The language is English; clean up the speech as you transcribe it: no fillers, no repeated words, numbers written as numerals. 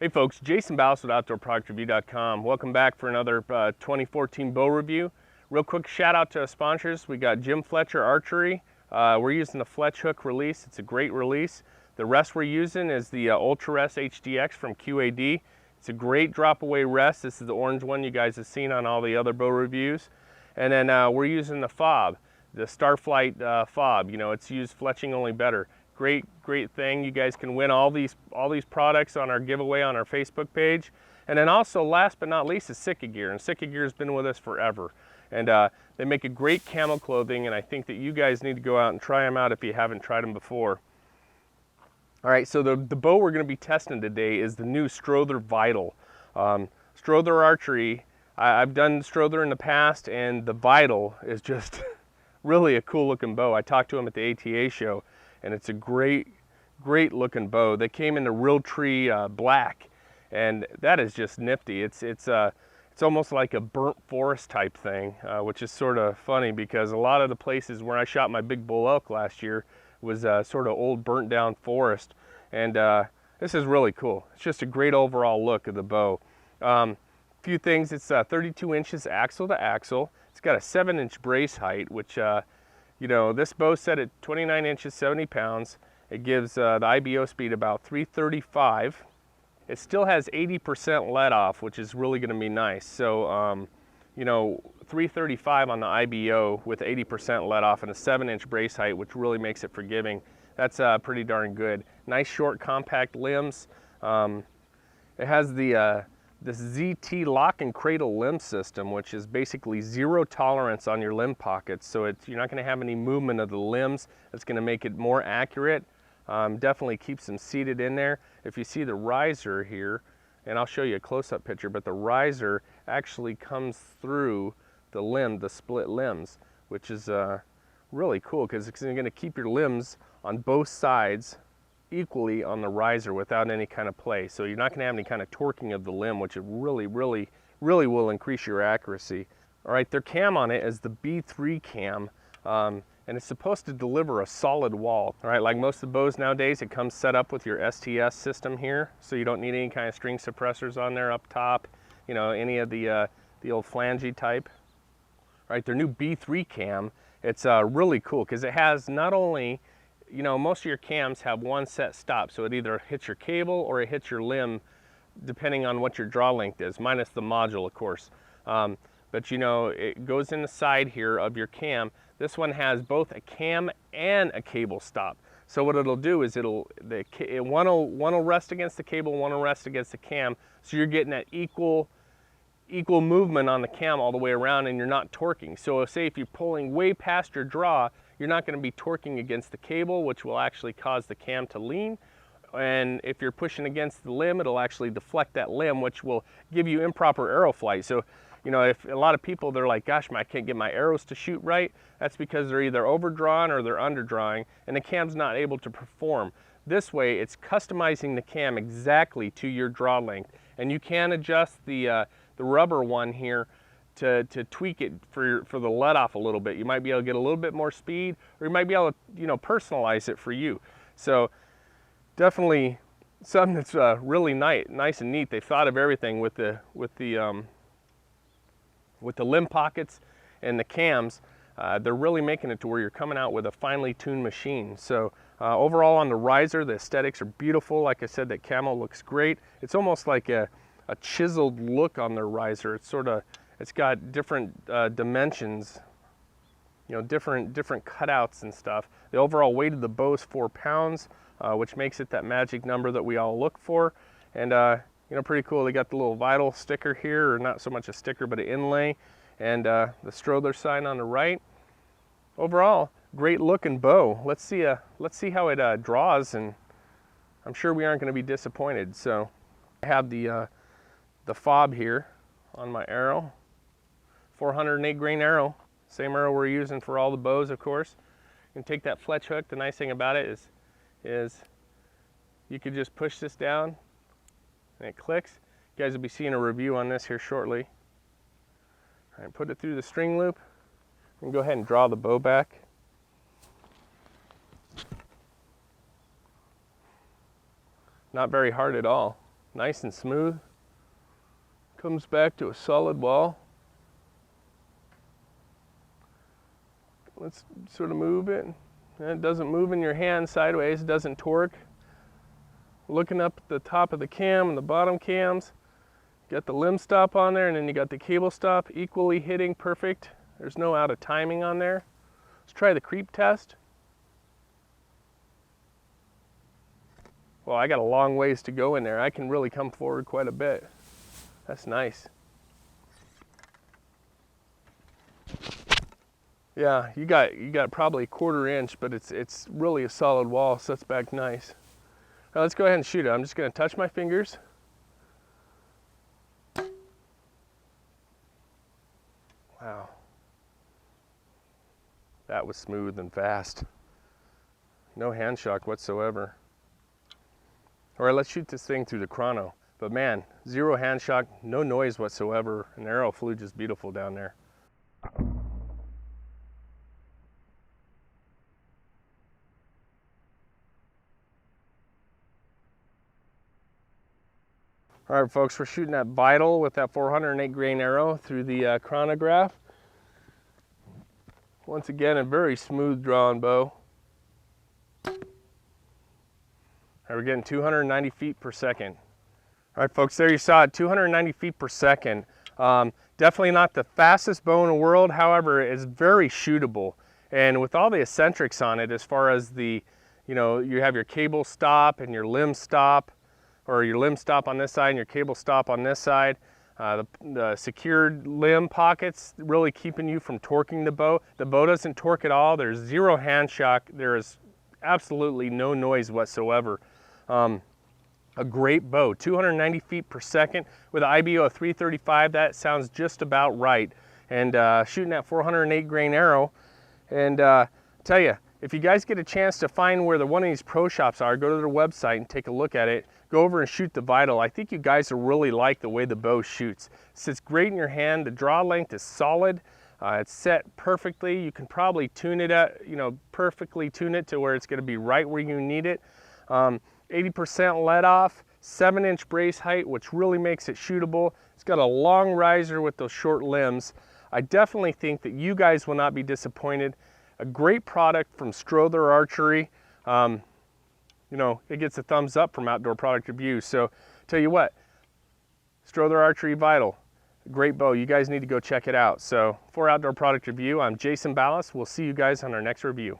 Hey folks, Jason Baus with OutdoorProductReview.com. Welcome back for another 2014 bow review. Real quick shout out to our sponsors. We got Jim Fletcher Archery. We're using the Fletch hook release. It's a great release. The rest we're using is the Ultra Rest HDX from QAD. It's a great drop away rest. This is the orange one you guys have seen on all the other bow reviews. And then we're using the fob, the Starflight fob. You know, it's used fletching only better. Great thing. You guys can win all these products on our giveaway on our Facebook page. And then also, last but not least, is Sitka Gear. And Sitka Gear has been with us forever. And they make a great camo clothing, and I think that you guys need to go out and try them out if you haven't tried them before. All right, so the bow we're going to be testing today is the new Strother Vital. Strother Archery, I've done Strother in the past, and the Vital is just really a cool looking bow. I talked to them at the ATA show, and it's a great looking bow. They came in the real tree black, and that is just nifty. It's almost like a burnt forest type thing, which is sort of funny because a lot of the places where I shot my big bull elk last year was sort of old burnt down forest, and this is really cool. It's just a great overall look of the bow. Few things, it's 32 inches axle to axle. It's got a 7-inch brace height, which you know, this bow set at 29 inches, 70 pounds. It gives the IBO speed about 335. It still has 80% let off, which is really going to be nice. So, you know, 335 on the IBO with 80% let off and a 7-inch brace height, which really makes it forgiving. That's pretty darn good. Nice, short, compact limbs. It has the this ZT lock and cradle limb system, which is basically zero tolerance on your limb pockets. So you're not going to have any movement of the limbs. It's going to make it more accurate. Definitely keeps them seated in there. If you see the riser here, and I'll show you a close-up picture, but the riser actually comes through the limb, the split limbs, which is really cool because it's going to keep your limbs on both sides equally on the riser without any kind of play. So you're not going to have any kind of torquing of the limb, which really will increase your accuracy. All right, their cam on it is the B3 cam, and it's supposed to deliver a solid wall. All right, like most of the bows nowadays, it comes set up with your STS system here, so you don't need any kind of string suppressors on there up top, you know, any of the old flangey type. All right, their new B3 cam, it's really cool because it has not only, you know, most of your cams have one set stop, so it either hits your cable or it hits your limb, depending on what your draw length is, minus the module, of course. But you know, it goes in the side here of your cam. This one has both a cam and a cable stop. So what it'll do is one will rest against the cable, one will rest against the cam, so you're getting that equal movement on the cam all the way around, and you're not torquing. So say if you're pulling way past your draw, you're not going to be torquing against the cable, which will actually cause the cam to lean. And if you're pushing against the limb, it'll actually deflect that limb, which will give you improper arrow flight. So, you know, if a lot of people, they're like, gosh, I can't get my arrows to shoot right, that's because they're either overdrawn or they're underdrawing, and the cam's not able to perform. This way, it's customizing the cam exactly to your draw length. And you can adjust the rubber one here to tweak it for the let off a little bit. You might be able to get a little bit more speed, or you might be able to, you know, personalize it for you. So definitely something that's really nice and neat. They've thought of everything with the limb pockets and the cams. They're really making it to where you're coming out with a finely tuned machine. So overall on the riser, the aesthetics are beautiful. Like I said, that camo looks great. It's almost like a chiseled look on their riser. It's got different dimensions, you know, different cutouts and stuff. The overall weight of the bow is 4 pounds, which makes it that magic number that we all look for. And you know, pretty cool. They got the little Vital sticker here, or not so much a sticker, but an inlay, and the Strother sign on the right. Overall, great looking bow. Let's see how it draws, and I'm sure we aren't going to be disappointed. So I have the fob here on my arrow. 408 grain arrow, same arrow we're using for all the bows, of course. You can take that Fletch hook. The nice thing about it is you could just push this down and it clicks. You guys will be seeing a review on this here shortly. All right, put it through the string loop and go ahead and draw the bow back. Not very hard at all. nice and smooth. Comes back to a solid wall. Let's sort of move it. And it doesn't move in your hand sideways, it doesn't torque. Looking up at the top of the cam and the bottom cams. Got the limb stop on there, and then you got the cable stop equally hitting perfect. There's no out of timing on there. Let's try the creep test. Well, I got a long ways to go in there. I can really come forward quite a bit. That's nice. Yeah, you got probably a 1/4 inch, but it's really a solid wall, sets back nice. Now let's go ahead and shoot it. I'm just going to touch my fingers. Wow. That was smooth and fast. No hand shock whatsoever. All right, let's shoot this thing through the chrono. But man, 0 hand shock, no noise whatsoever. An arrow flew just beautiful down there. All right, folks, we're shooting that Vital with that 408 grain arrow through the chronograph. Once again, a very smooth drawn bow. All right, we're getting 290 feet per second. All right, folks, there you saw it, 290 feet per second. Definitely not the fastest bow in the world, however, it's very shootable. And with all the eccentrics on it, as far as the, you have your cable stop and your limb stop, or your limb stop on this side and your cable stop on this side. The secured limb pockets really keeping you from torquing the bow. The bow doesn't torque at all. There's 0 hand shock. There is absolutely no noise whatsoever. A great bow, 290 feet per second with an IBO of 335. That sounds just about right. And shooting that 408 grain arrow. And tell you, if you guys get a chance to find where one of these pro shops are, go to their website and take a look at it. Go over and shoot the Vital. I think you guys will really like the way the bow shoots. It sits great in your hand. The draw length is solid. It's set perfectly. You can probably tune it at, perfectly tune it to where it's going to be right where you need it. 80% let off, 7-inch brace height, which really makes it shootable. It's got a long riser with those short limbs. I definitely think that you guys will not be disappointed. A great product from Strother Archery. It gets a thumbs up from Outdoor Product Review. So tell you what, Strother Archery Vital, great bow. You guys need to go check it out. So for Outdoor Product Review, I'm Jason Ballas. We'll see you guys on our next review.